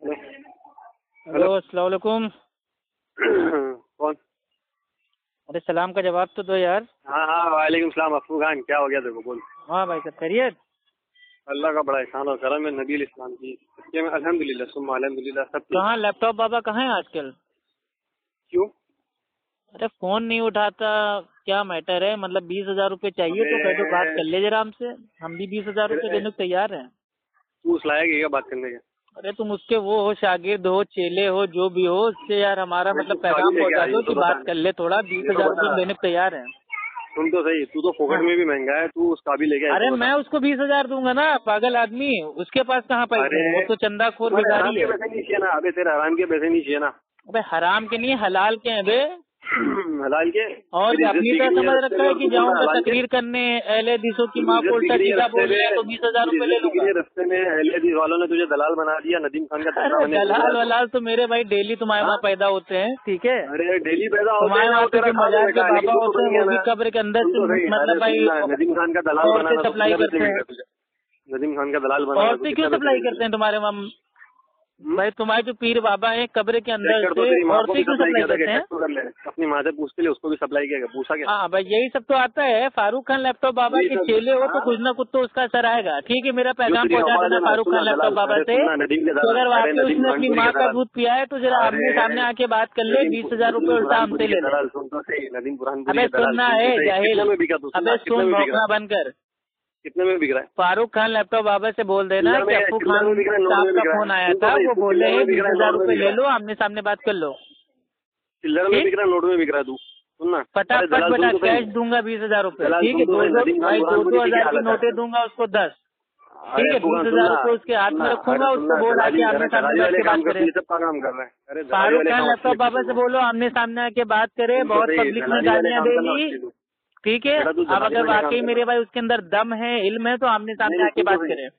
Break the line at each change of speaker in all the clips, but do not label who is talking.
Hello अस्सलाम वालेकुम।
कौन?
अरे सलाम का जवाब तो दो यार।
हाँ हाँ वालेकुम सलाम। अफू खान, क्या हो गया तेरे को? बोल।
हाँ भाई सब खैरियत?
अल्लाह का बड़ा एहसान और करम है नबी इस्लाम की। अल्हम्दुलिल्लाह सुम्मा अल्हम्दुलिल्लाह सब ठीक।
कहाँ लैपटॉप बाबा कहाँ है आजकल?
क्यों?
अरे फोन नहीं उठाता, क्या मैटर है? मतलब 20,000 रुपये चाहिए तो कह दो, बात कर ले जरा हमसे, हम भी 20,000 रुपये देने को तैयार हैं।
तू उस लायक है क्या बात करने के?
अरे तुम उसके वो हो, शागिर्द हो, चेले हो, जो भी हो, उससे यार हमारा मतलब पैगाम पहुंचा दो कि बात कर ले थोड़ा। 20,000 रुपये देने को तैयार है।
सुन तो सही, तू तो फोकट में भी महंगा है, तू उस काबिल है क्या?
अरे मैं उसको 20,000 दूंगा ना, पागल आदमी, उसके पास कहाँ पैसे हैं? वो तो चंदाखोर भिखारी है।
पैसे नहीं चाहिए ना अबे, तेरे हराम के पैसे नहीं चाहिए ना।
अबे हराम के नहीं, हलाल के हैं बे।
हलाल के?
और अपनी तो समझ रखा है कि जाऊंगा तकरीर करने, अहले हदीसों की माँ को उल्टा सीधा बोल रहे हैं तो 20,000 रुपये ले लूंगा।
रस्ते में अहले हदीस वालों ने तुझे दलाल बना दिया, नदीम खान का
दलाल वलाल तो मेरे भाई डेली तुम्हारे वहाँ पैदा होते हैं, ठीक है?
अरे डेली पैदा होते
तुम्हारे
हैं,
वहाँ पे जो मजाक के बाबा होते हैं वो भी कब्र के अंदर से मतलब भाई
नदीम खान का दलाल
औरतें सप्लाई करते हैं।
नदीम खान का दलाल बना।
औरतें क्यों सप्लाई करते हैं तुम्हारे वहाँ? भाई तुम्हारे जो पीर बाबा है कब्र के अंदर से औरतें क्यों सप्लाई करते हैं?
अपनी माँ से पूछते लिए, उसको भी सप्लाई किया, पूछा क्या?
हाँ भाई यही सब तो आता है। फारूक खान लैपटॉप बाबा के चेले हो तो कुछ ना कुछ तो उसका असर आएगा। ठीक है, मेरा पैगाम पहुंचा देना फारूक खान लैपटॉप बाबा से। तो अगर वाकई उसने अपनी माँ का दूध पिया है तो जरा आमने सामने आके बात कर ले। 20,000 रुपये उल्टा हमसे ले ले। अबे सुनना है जाहिल, अबे सुन भौंकना बंद कर।
कितने में बिक रहा है?
फारूक खान लैपटॉप बाबा से बोल देना कि अप्पू खान साहब का फोन आया था, वो बोल रहे हैं 20,000 रुपये ले लो, आमने सामने बात कर लो।
चिल्लर में बिक रहा है, नोट में बिक रहा है? तू सुनना,
फटाफट बेटा कैश दूंगा 20,000 रुपये। ठीक है, 2,000 की नोटें दूंगा उसको 10। ठीक है, 20,000 रुपये उसके हाथ में रखूंगा, उसको बोल आके आमने सामने बैठ के बात करे। फारूक खान लैपटॉप बाबा से बोलो आमने सामने आके बात करे, बहुत पब्लिक में गालियाँ देगी। ठीक है, अब अगर वाकई मेरे भाई उसके अंदर दम है, इल्म है तो आमने सामने आके बात करें।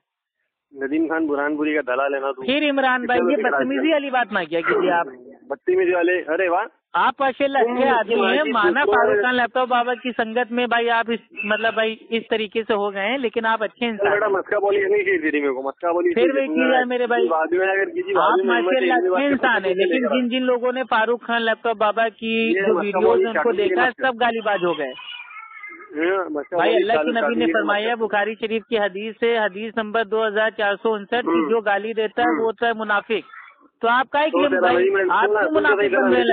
नदीम खान बुरहानपुरी का दलाल है ना तू?
फिर इमरान भाई ये बदतमीजी वाली बात ना किया कीजिए आप।
बदतमीजी वाले? अरे वाह,
आप माशाल्लाह अच्छे आदमी हैं। माना फारूक खान लैपटॉप बाबा की संगत में भाई आप इस मतलब भाई इस तरीके से हो गए हैं, लेकिन आप अच्छे इंसान।
मस्का बोली नहीं चाहिए मेरे को, मस्का बोली
फिर भी की जाए मेरे भाई, आप माशाल्लाह अच्छे इंसान है। लेकिन जिन जिन लोगों ने फारूक खान लैपटॉप बाबा की जो वीडियोज उनको देखा सब गालीबाज हो गए भाई। अल्लाह की नबी ने फरमाया बुखारी शरीफ की हदीस है, हदीस नंबर 2459 की जो गाली देता है वो होता है मुनाफिक। तो आप क्या क्लेम भाई, आप क्यों मुनाफिक बन रहे हैं?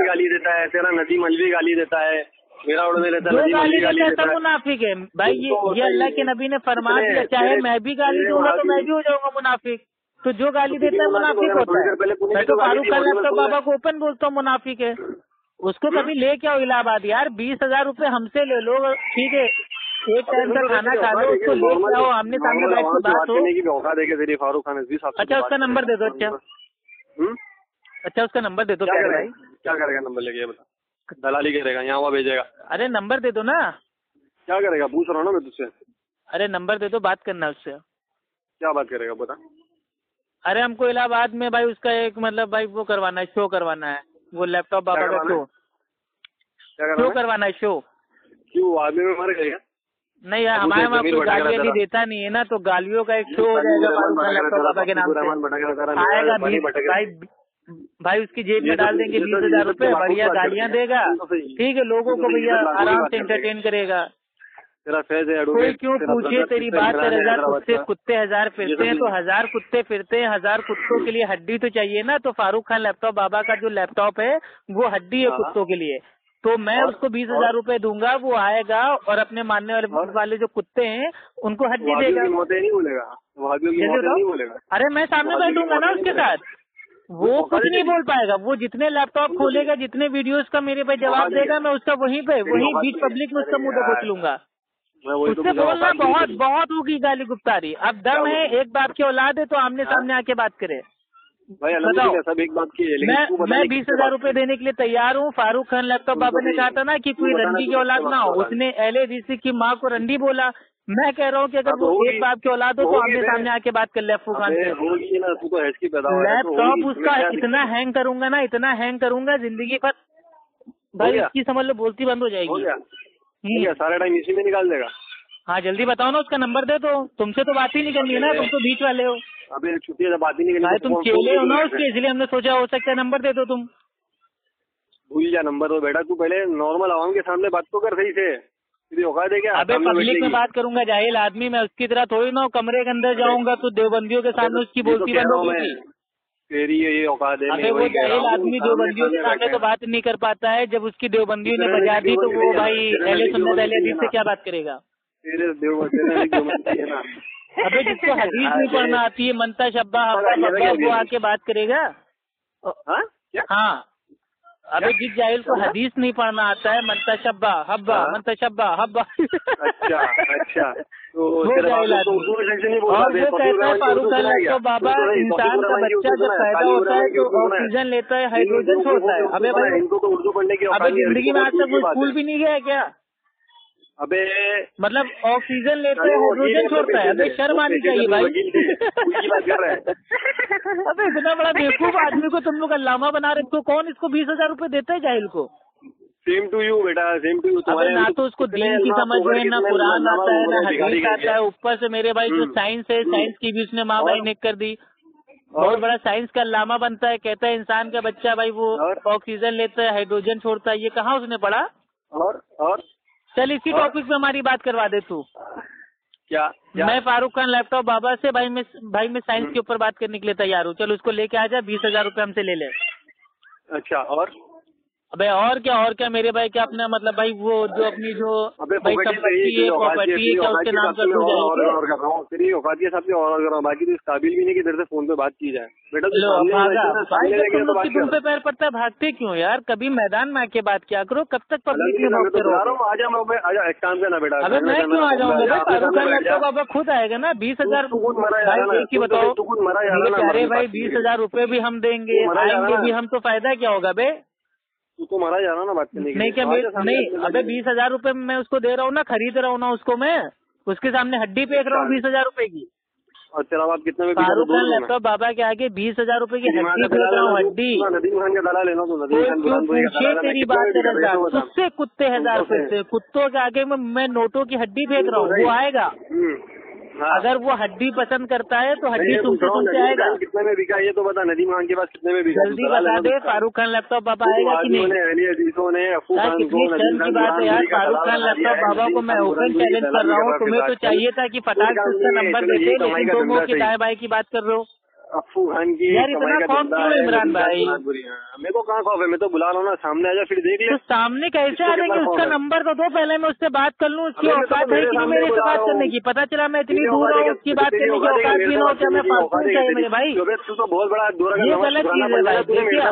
गाली देता है तेरा नदीम अलवी, गाली देता है मेरा उड़ने लेता है,
जो गाली देता है सब मुनाफिक है भाई। ये अल्लाह के नबी ने फरमा दिया, चाहे मैं भी गाली दूंगा तो मैं भी हो जाऊंगा मुनाफिक। तो जो गाली देता है मुनाफिक होता है। मैं तो फारूक खान लैपटॉप बाबा को ओपन बोलता हूँ मुनाफिक है। उसको कभी ले क्या हो इलाहाबाद यार? 20,000 रुपये हमसे ले लो, ठीक है, एक टाइम का खाना खा लो, उसको ले क्या हो, आमने सामने बैठ के बात हो।
फारूक खान।
अच्छा उसका नंबर दे दो। अच्छा उसका नंबर दे दो।
क्या करेगा नंबर लेके? बता, दलाली करेगा, यहाँ वहाँ भेजेगा?
अरे नंबर दे दो ना।
क्या करेगा पूछ रहा हूँ ना मैं तुझसे।
अरे नंबर दे दो, बात करना उससे।
क्या बात करेगा बता।
अरे हमको इलाहाबाद में भाई उसका एक मतलब भाई वो करवाना है, शो करवाना है, वो लैपटॉप बाबा का शो करवाना है। शो
क्यों, आदमी में मर गया?
नहीं यार, हमारे वहाँ कोई गालियाँ भी देता नहीं है ना, तो गालियों का एक शो हो जाएगा फारूक खान लैपटॉप बाबा के नाम से। आएगा भाई उसकी जेब में डाल देंगे 20,000 रुपये, बढ़िया गालियाँ देगा। ठीक है, लोगों को भैया आराम से एंटरटेन करेगा। कोई क्यों पूछे तेरी बात, 1000 कुत्ते 1000 फिरते हैं तो 1000 कुत्ते फिरते हैं, 1000 कुत्तों के लिए हड्डी तो चाहिए ना। तो फारूक खान लैपटॉप बाबा का जो लैपटॉप है वो हड्डी है कुत्तों के लिए। तो मैं उसको 20,000 रुपये दूंगा, वो आएगा और अपने मानने वाले जो कुत्ते हैं उनको हड्डी देगा। अरे मैं सामने बैठूंगा ना उसके साथ, वो कुछ नहीं बोल पाएगा। वो जितने लैपटॉप खोलेगा, जितने वीडियोस का मेरे पे जवाब देगा, मैं उसका वहीं बीच पब्लिक में उसका मुंह पोंछ लूंगा। उससे बोलना बहुत बहुत होगी गाली गुप्तारी। अब दम है, एक बाप की औलाद है तो आमने सामने आके बात करे। बताओ,
सब एक बात की है,
मैं 20,000 रुपये देने के लिए तैयार हूँ। फारूक खान लैपटॉप बाबा ने कहा था ना कि कोई रंडी की औलाद ना हो, उसने अहले हदीस की माँ को रंडी बोला। मैं कह रहा हूँ कि अगर वो एक बाप की औलाद हो तो आमने सामने आके बात कर ले अप्पू खान से। लैपटॉप उसका इतना हैंग करूंगा ना, इतना हैंग करूंगा जिंदगी भर भाई उसकी समझ लो बोलती बंद हो जाएगी।
सारा टाइम इसी में निकाल देगा।
हाँ जल्दी बताओ ना, उसका नंबर दे दो। तुमसे तो बात ही नहीं करनी है ना, तुम तो बीच वाले हो।
अबे छुट्टी से बात ही नहीं करनी
भाई, तुम चेले हो ना उसके, इसलिए हमने सोचा हो सकता है नंबर दे दो तुम।
भूल जा नंबर तो बेटा, तू पहले नॉर्मल आवाम के सामने बात तो कर सही से, औकात है क्या?
अबे पब्लिक में बात करूंगा, जाहिल आदमी, मैं उसकी तरह थोड़ी ना कमरे के अंदर जाऊंगा तो देवबंदियों के सामने उसकी बोलती बंद होगी।
तेरी ये औकात है।
अबे वो जाहिल आदमी देवबंदियों के सामने तो बात नहीं कर पाता है, जब उसकी देवबंदियों ने बजा दी तो वो भाई अहले सुन्नत अहले हदीस से क्या बात करेगा? अबे जिसको हदीस नहीं पढ़ना आती है, मनता शब्बा हब्बा, वो आके बात करेगा? हाँ, अबे जिस जाहिल को हदीस नहीं पढ़ना आता है, मनता शब्बा हब्बा, मनता शब्बा हब्बा।
अच्छा तो
वो जाहिल आदमी। और वो कहता है फारूक तो बाबा, इंसान का बच्चा जब पैदा होता है तो ऑक्सीजन लेता है, हाइड्रोजन छोड़ता है। अबे भाई,
इनको तो उर्दू पढ़ने की
अबे जिंदगी में आज तक वो स्कूल भी नहीं गया है क्या?
अबे
मतलब ऑक्सीजन लेता है, हाइड्रोजन छोड़ता है। अबे शर्म आनी चाहिए भाई। अबे इतना बड़ा बेवकूफ आदमी को तुम लोग अल्लामा बना रहे हो, कौन इसको 20,000 रूपये देता है जाहिल को?
सेम टू यू बेटा, सेम टू यू।
अबे ना तो उसको दीन की समझ है, ना कुरान आता है, ना हदीस आता है। ऊपर से मेरे भाई जो साइंस है, साइंस की भी उसने माँ भाई ने कर दी। बहुत बड़ा साइंस का अल्लामा बनता है, कहता है इंसान का बच्चा भाई वो ऑक्सीजन लेता है, हाइड्रोजन छोड़ता है। ये कहाँ उसने पढ़ा?
और
चल इसी टॉपिक पे हमारी बात करवा दे तू।
क्या?
मैं फारूक खान लैपटॉप बाबा से भाई मैं साइंस के ऊपर बात करने के लिए तैयार हूँ। चल उसको लेके आ जा, 20,000 रूपये हमसे ले ले।
अच्छा और?
अबे और क्या मेरे भाई, क्या अपना मतलब भाई वो जो अपनी जो भाई संपत्ति है, प्रॉपर्टी है, क्या उसके नाम कर दूं जाए?
तेरी औकात के हिसाब से और कर रहा हूँ, बाकी तो इस काबिल भी नहीं कि तेरे से फोन पे बात की जाए बेटा।
तुम पे पैर पड़ता है, भागते क्यों यार? कभी मैदान में आके बात किया करो, कब तक पब्लिक में भागते रहो?
आजा, एक काम करना बेटा।
अबे मैं क्यों आ जाऊंगा? फारूक खान लैपटॉप बाबा खुद आएगा ना। 20,000 भाई एक ही बताओ अरे भाई, 20,000 रूपये भी हम देंगे, आएंगे भी हम, तो फायदा क्या होगा बे?
तू मारा जा रहा ना बात करने के लिए।
नहीं क्या नहीं? अबे 20,000 रूपये मैं उसको दे रहा हूँ ना, खरीद रहा हूँ ना उसको मैं, उसके सामने हड्डी फेंक रहा हूँ 20,000 रूपये की।
और तेरा बात कितने में?
फारूक खान लैपटॉप बाबा के आगे 20,000 रूपये की हड्डी फेंक रहा हूँ, हड्डी।
नदीम खान का डाला लेना तो
क्यों पूछे तेरी बात करेगा? तुझसे कुत्ते 1000 रुपये से, कुत्तों के आगे में मैं नोटों की हड्डी फेंक रहा हूँ, वो आएगा। अगर वो हड्डी पसंद करता है तो हड्डी तुमसे सुनते आएगा।
कितने में बिका ये तो बता, नदीम खान के पास कितने में बिका?
जल्दी बता दे, फारूक खान लैपटॉप बाबा आएगा कि नहीं? कितनी शर्म की बात है यार। फारूक खान लैपटॉप बाबा को मैं ओपन चैलेंज कर रहा हूँ। तुम्हें तो चाहिए था कि फटाक से उसका नंबर देते, लेकिन तुम वो की दाएं बाएं की बात कर रहे हो।
अफू खान की
यार इतना खौफ क्यों है इमरान भाई?
मेरे को कहाँ खौफ है, मैं तो बुला रहा हूँ ना, सामने आजा फिर देख ले।
तो सामने कैसे आ जाएंगे? उसका नंबर तो दो, पहले मैं उससे बात कर लूँ। उसकी औकात है कि नहीं मेरे से बात करने की? पता चला मैं इतनी दूर हूँ, उसकी बात करने की औकात भी ना हो, क्या मैं फालतू चाहिए मेरे भाई?
तू तो बहुत बड़ा
ये गलत चीज है भाई। देखिए,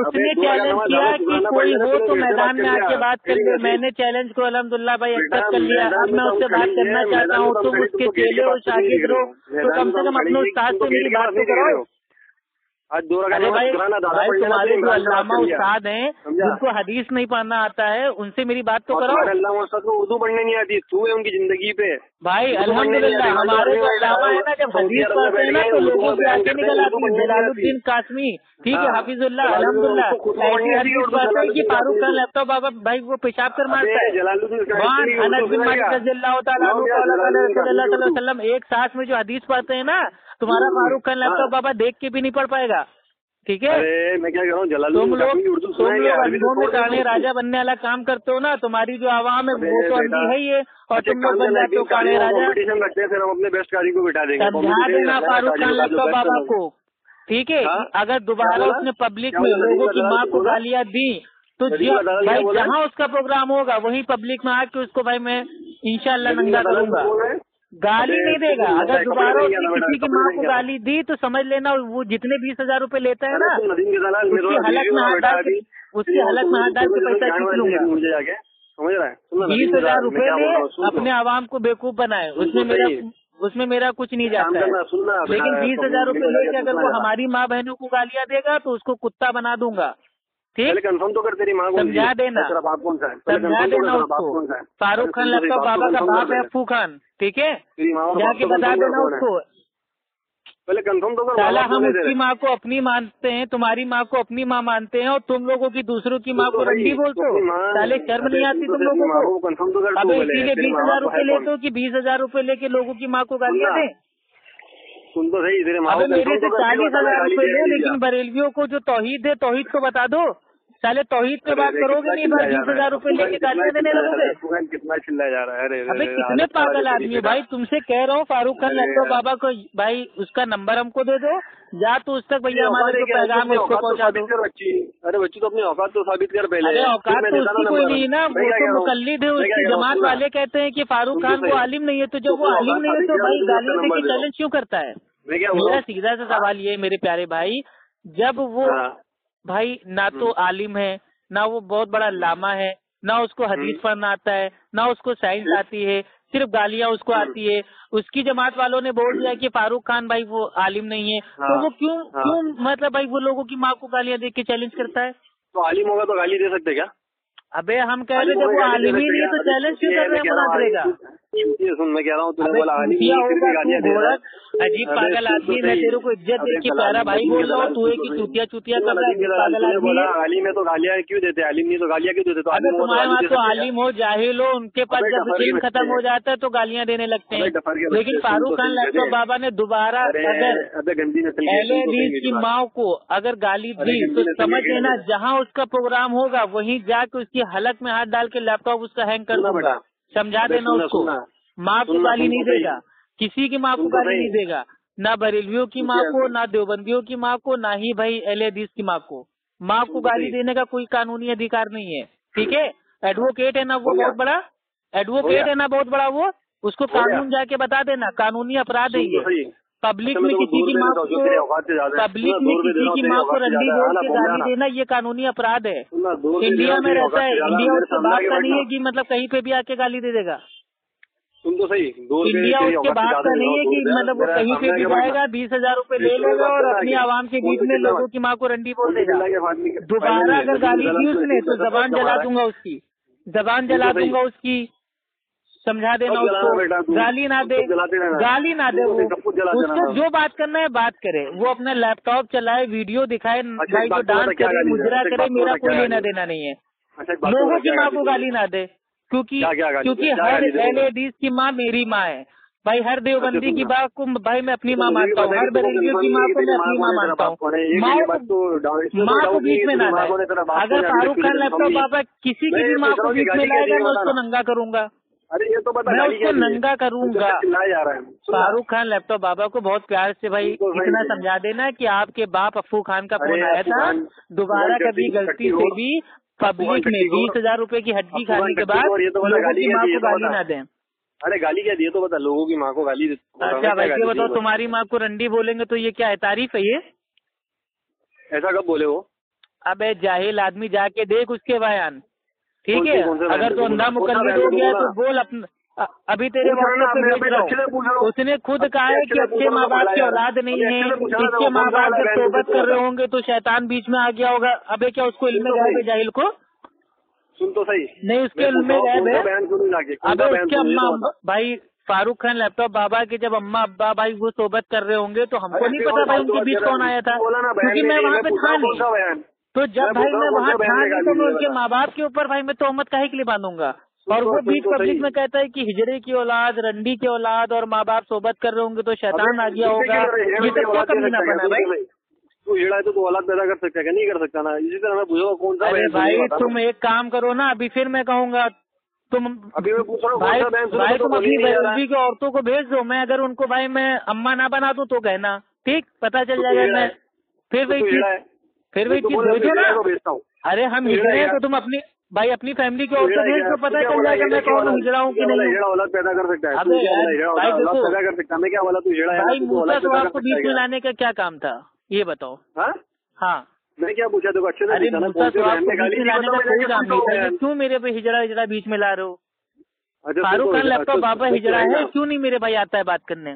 उसने चैलेंज किया कि कोई हो तो मैदान में आके बात कर ले। मैंने चैलेंज को अल्हम्दुलिल्लाह भाई एक्सेप्ट कर लिया। अब मैं उससे बात करना चाहता हूँ। तुम उसके चेले हो, शागिर्द हो, तो कम से कम अपने उस्ताद से मेरी बात तो करो। अरे भाई तुम्हारे जो अल्लामा उस्ताद हैं, जिनको हदीस नहीं पढ़ना आता है, उनसे मेरी बात तो करो।
अल्लामा उस्ताद को उर्दू पढ़ने नहीं आती, तू है उनकी जिंदगी पे
भाई। अल्हम्दुलिल्लाह हमारे जो अल्लामा है ना, जब हदीस पढ़ते हैं ना तो लोगों की आंखें निकल आती है। जलालुद्दीन कासमी, ठीक है, हाफिजुल्लाह, अल्हम्दुलिल्लाह, ऐसी हदीस पढ़ते हैं कि फारूक खान लैपटॉप बाबा भाई वो पेशाब कर मारता है। अनस बिन मालिक रज़ियल्लाहु तआला अन्हु एक साथ में जो हदीस पढ़ते हैं ना, तुम्हारा फारूक खान लैपटॉप बाबा देख के भी नहीं पढ़ पाएगा, ठीक है?
मैं क्या कह रहा हूँ,
तुम लोग अंधों में काने राजा बनने वाला काम करते हो ना। तुम्हारी जो आवाम है वो तो अंधी है ही है, और तुम लोग बन जाते हो काने राजा।
रखते हैं, फिर हम अपने बेस्ट कारी को बिठा देंगे।
समझा देना फारूक खान लैपटॉप बाबा को, ठीक है? अगर दोबारा उसने पब्लिक में लोगों की माँ को गालियाँ दी तो भाई जहाँ उसका प्रोग्राम होगा वही पब्लिक में आके उसको भाई मैं इंशाल्लाह नंगा करूंगा। गाली नहीं देगा। अगर दोबारा उसने किसी की माँ को गाली दी तो समझ लेना वो जितने 20,000 रूपये लेता है ना, उसकी हलक में हाथ डाल के पैसा खींच लूंगा। 20,000 रूपये ले, अपने आवाम को बेवकूफ बनाए, उसमें मेरा कुछ नहीं जाता है। लेकिन 20,000 रूपये लेके अगर वो हमारी माँ बहनों को गालियाँ देगा तो उसको कुत्ता बना दूंगा, ठीक?
कंफर्म तो कर, तेरी माँ को
समझा देना, समझा देना उसको। फारूक खान लैपटॉप बाबा का बाप है अफू खान, ठीक है? जाके बता देना उसको।
पहले कंफर्म तो कर।
साला हम उसकी माँ को अपनी मानते हैं, तुम्हारी माँ को अपनी माँ मानते हैं, और तुम लोगों की दूसरों की माँ को रंडी बोलते हो। साले शर्म नहीं आती तुम लोगों को? अबे इसीलिए 20,000 रूपये लेते हो कि 20,000 रूपये लेके लोगों की माँ को गालियाँ दें?
सुन तो सही, तेरे माँ
मेरे से 40,000 रुपए ले, लेकिन बरेलवियों को जो तौहीद है तौहीद को बता दो। साले तौहीद पे बात करोगे नहीं, बस 20,000 रुपए लेके गालियां देने लगोगे।
कितना चिल्लाया जा रहा है।
अबे कितने पागल आदमी है भाई, तुमसे कह रहा हूँ फारूक खान लैपटॉप बाबा को भाई उसका नंबर हमको दे दो, या तो उस तक भैया हमारा जो पैगाम है उसको पहुँचा दो।
अरे बच्ची तो अपनी औकात तो साबित कर पहले।
अरे औकात तो उसकी कोई नहीं ना, वो तो मुकल्लिद है, उसके जमात वाले कहते हैं कि फारूक खान को आलिम नहीं है, तो जब वो आलिम नहीं है तो भाई गालियां देके चैलेंज क्यों करता है? मेरा सीधा सा सवाल ये है मेरे प्यारे भाई, जब वो भाई ना तो आलिम है, ना वो बहुत बड़ा लामा है, ना उसको हदीस पढ़ना आता है, ना उसको साइंस आती है, सिर्फ गालियां उसको आती है, उसकी जमात वालों ने बोल दिया कि फारूक खान भाई वो आलिम नहीं है, तो वो क्यों मतलब भाई वो लोगों की माँ को गालियां देख के चैलेंज करता है?
तो आलिम होगा तो गाली दे सकते क्या?
अबे हम कह रहे जब वो आलिम ही नहीं है तो चैलेंज क्यों कर रहे हैं मुनाजरे का?
सुन मैं कह रहा हूँ तूने बोला आलिम
अजीब पागल आदमी, मैं तेरे को इज्जत दे के प्यारा भाई बोल रहा हूँ, तू एक चूतिया पागल आदमी है।
आलिम है तो गालियाँ क्यों देते, आलिम नहीं तो गालियाँ क्यों देते?
अगर तुम्हारे वहाँ तो आलिम हो जाहिल हो, उनके पास जब इल्म खत्म हो जाता है तो गालियाँ देने लगते हैं, लेकिन फारूक खान लैपटॉप बाबा ने दोबारा अगर अहले हदीस की माँ को अगर गाली दी तो समझ लेना जहाँ उसका प्रोग्राम होगा वहीं जाके उसकी हलक में हाथ डाल के लैपटॉप उसका हैंग कर दूंगा। समझा देना उसको, माँ को गाली नहीं देगा, किसी की माँ को गाली नहीं देगा, ना बरेलवियों की माँ को, ना देवबंदियों की माँ को, ना ही भाई अहले हदीस की माँ को। माँ को गाली देने का कोई कानूनी अधिकार नहीं है, ठीक है? एडवोकेट है ना वो बहुत बड़ा, एडवोकेट है ना बहुत बड़ा, वो उसको कानून जाके बता देना, कानूनी अपराध है ये। पब्लिक में किसी की माँ को रंडी बोल के गाली देना ये कानूनी अपराध है। इंडिया में रहता है, इंडिया उसके बात का नहीं है कि मतलब कहीं पे भी आके गाली दे देगा।
सुन तो सही,
इंडिया उसके बात का नहीं है कि मतलब वो कहीं पे भी जाएगा 20,000 रुपए ले लेगा और अपनी आवाम के बीच में लोगों की माँ को रंडी बोल देगा। दोबारा अगर गाली दी उसने तो जबान जला दूंगा उसकी, जबान जला दूंगा उसकी। समझा देना उसको, गाली ना दे वो, उसको जो बात करना है बात करे, वो अपना लैपटॉप चलाए, वीडियो दिखाए, भाई जो डांस करे, मुजरा करे, मेरा कोई लेना देना नहीं है। लोगों की माँ को गाली ना दे, क्योंकि हर अहले हदीस की माँ मेरी माँ है भाई, हर देवबंदी की माँ को भाई मैं अपनी माँ मानता हूँ, हर बरेलवियों की माँ को मैं अपनी माँ मानता हूँ। माँ को बीच में ना लाए, अगर फारूक खान लैपटॉप बाबा किसी की भी माँ को बीच में लाएगा मैं उसको नंगा करूंगा।
अरे ये तो बता,
मैं उसको नंगा करूंगा। फारूक खान लैपटॉप बाबा को बहुत प्यार से भाई इतना समझा देना कि आपके बाप अफू खान का फोन आया था, दोबारा कभी गलती से भी पब्लिक में 20,000 रुपए की हड्डी खाने के बाद लोगों की माँ को गाली ना दें।
अरे गाली क्या दी तो बता, लोगों की माँ को गाली दे।
अच्छा भाई ये बताओ, तुम्हारी माँ को रंडी बोलेंगे तो ये क्या है, तारीफ है ये?
ऐसा कब बोले वो?
अबे जाहिल आदमी, जाके देख उसके बयान, ठीक है? अगर तो अंधा मुकल्लिद हो गया तो बोल अपना, अभी तेरे व्हाट्सएप पे भेज रहा हूँ, उसने खुद कहा है कि अच्छे माँ बाप की औलाद नहीं है, इसके माँ बाप जब तौबत कर रहे होंगे तो शैतान बीच में आ गया होगा। अबे क्या उसको इल्म गायब है जाहिल को?
सुन तो सही,
नहीं उसके इल्म गायब है। अबे उसके अम्मा भाई फारूक खान लैपटॉप बाबा के जब अम्मा अब्बा भाई वो तौबत कर रहे होंगे तो हमको नहीं पता भाई उनके बीच कौन आया था, क्योंकि मैं वहाँ पे था नहीं। तो जब भाई मैं वहाँ था नहीं तो मैं उनके माँ बाप के ऊपर भाई मैं तोहमत काहे के लिए बांधूंगा? और वो बीच पब्लिक में कहता है कि हिजरे की औलाद, रंडी की औलाद और माँ बाप सोबत कर रहे होंगे तो शैतान आ गया होगा। ये सब क्या कमीना बना भाई?
तू हिजड़ा है तो तू औलाद पैदा कर सकता है, नहीं कर सकता ना? इसी तरह मैं पूछूंगा कौन सा?
अरे भाई तुम एक काम करो ना, अभी फिर मैं कहूँगा तुम
अभी मैं पूछ रहा हूँ
भाई तुम अपनी बरेलवी के औरतों को भेज दो, मैं अगर उनको भाई मैं अम्मा ना बना दूं तो कहना, ठीक? पता चल जाएगा। मैं फिर वही चीज भेजो ना। अरे हम हिजड़े हैं तो तुम अपनी भाई अपनी फैमिली की औरतों भेज तो पता चल जाएगा मैं कौन हिजड़ा हूँ कि नहीं।
औलाद पैदा कर सकता है?
अबे भाई देखो
पैदा कर सकता है, मैं क्या बोला? तू हिजड़ा है
भाई, मूसा तो आपको बीच में लाने का क्या काम था ये बताओ? हाँ
मैं क्या पूछा देखो? अच्छे
अरे मूसा तो आपको बीच में लाने का कोई काम नहीं था, क्यों मेरे पे हिजड़ा बीच में ला रहे हो? फारूक खान लैपटॉप बाबा हिजड़ा है, क्यों नहीं मेरे भाई आता है बात करने?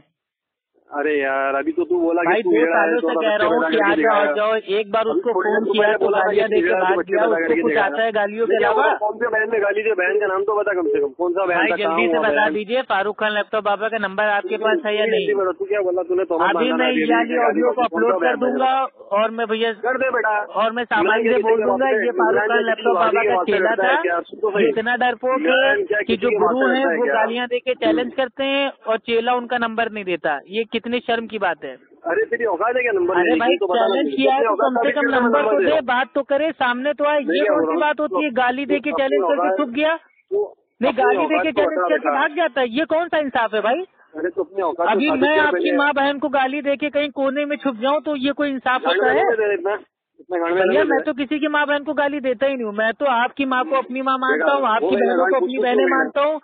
अरे यार अभी तो तू बोला
भाई 2 सालों से कह रहा हूँ कि आ जाओ, एक बार उसको फोन किया तो गालियाँ देके बात किया, उसको कुछ आता है गालियों के अलावा?
कौन से बहन ने गाली दी? बहन का नाम तो बता कम से कम, कौन सा बहन?
भाई जल्दी से बता दीजिए, फारूक खान लैपटॉप बाबा का नंबर आपके पास है या नहीं?
तू क्या बोला तूने?
अभी मैं ये ऑडियो को अपलोड कर दूंगा और मैं भैया
कर दे बेटा,
और मैं सामान्य से बोल दूंगा ये फारूक खान लैपटॉप बाबा का चेला था, इतना डरपोक है कि जो गुरु है वो गालियाँ देके चैलेंज करते हैं और चेला उनका नंबर नहीं देता। ये कितनी शर्म की बात है।
अरे तेरी औकात है क्या नंबर?
अरे भाई चैलेंज किया है तो कम से कम नंबर तो दे, बात तो करे, सामने तो आए। ये कौन सी बात होती है, गाली दे के चैलेंज करके छुप गया? नहीं, गाली दे के चैलेंज करके भाग जाता है, ये कौन सा इंसाफ है भाई?
अरे तो अपने औकात
अभी मैं आपकी माँ बहन को गाली दे के कहीं कोने में छुप जाऊँ तो ये कोई इंसाफ होता है? भैया मैं तो किसी की माँ बहन को गाली देता ही नहीं हूँ। मैं तो आपकी माँ को अपनी माँ मानता हूँ, आपकी बहनों को अपनी बहनें मानता हूँ।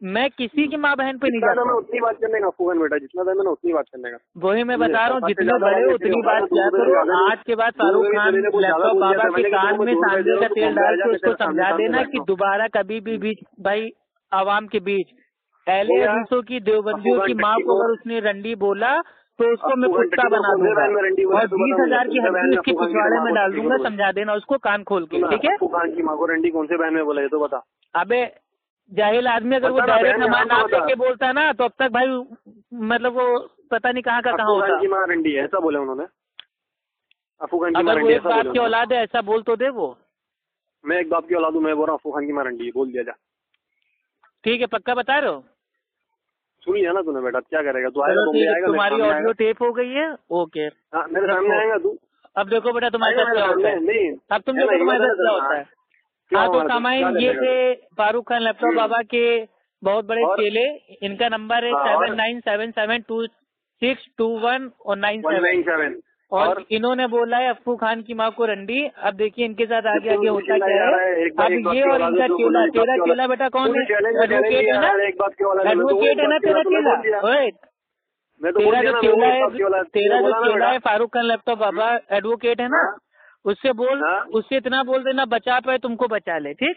मैं किसी की माँ बहन पे नहीं जाता।
मैं उतनी बात करने का फूगन बेटा, जितना था मैंने उतनी बात करने का।
वही मैं बता रहा हूँ, जितने बड़े उतनी बात किया करो। आज के बाद फारूक खान लैपटॉप बाबा के कान में सांडे का तेल डाल के उसको समझा देना कि दोबारा कभी भी बीच भाई आवाम के बीच पहले हदीसों की देवबंदियों की माँ को अगर उसने रंडी बोला तो उसको मैं कुत्ता बना दूंगा और 20,000 की हड्डी उसके पिछवाड़े में डाल दूंगा। समझा देना उसको कान खोल के, ठीक है?
खान की माँ को रंडी कौन से बहन में बोला ये तो बता।
अबे जाहिल आदमी अगर वो डायरेक्ट नमाज नाम लेके बोलता है ना तो अब तक भाई मतलब वो पता नहीं कहाँ का कहाँ होता।
की माँ रंडी है ऐसा बोले उन्होंने? अफू खान की माँ
अगर वो एक बाप की औलाद है ऐसा बोल तो दे वो।
मैं एक बाप की औलाद हूँ, मैं बोल रहा हूँ अफू खान की माँ रंडी है, बोल दिया जा।
ठीक है, पक्का बता रहे हो?
सुन लिया ना तूने बेटा, क्या करेगा तू? आएगा
तुम्हारी ऑडियो टेप हो गई है, ओके।
मेरे सामने आएगा तू?
अब देखो बेटा तुम्हारे साथ क्या होता है। नहीं अब तुम देखो तुम्हारे साथ क्या होता है। हाँ तो सामाइन ये थे फारूक खान लैपटॉप बाबा के बहुत बड़े चेले। इनका नंबर है 79772621 और 97 और इन्होंने बोला है अफू खान की माँ को रंडी। अब देखिए इनके साथ आगे आगे होता क्या है। अब ये और इनका चेला, तेरा चेला बेटा कौन है? एडवोकेट है ना, एडवोकेट है ना तेरा चेला? तेरा जो चेला है फारूक खान लैपटॉप बाबा एडवोकेट है ना, उससे बोल, उससे इतना बोल देना बचा पाए तुमको बचा ले, ठीक?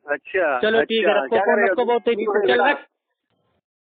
अच्छा
चलो ठीक है, रखो फोन, रखो बहुत तेजी से, चल रख।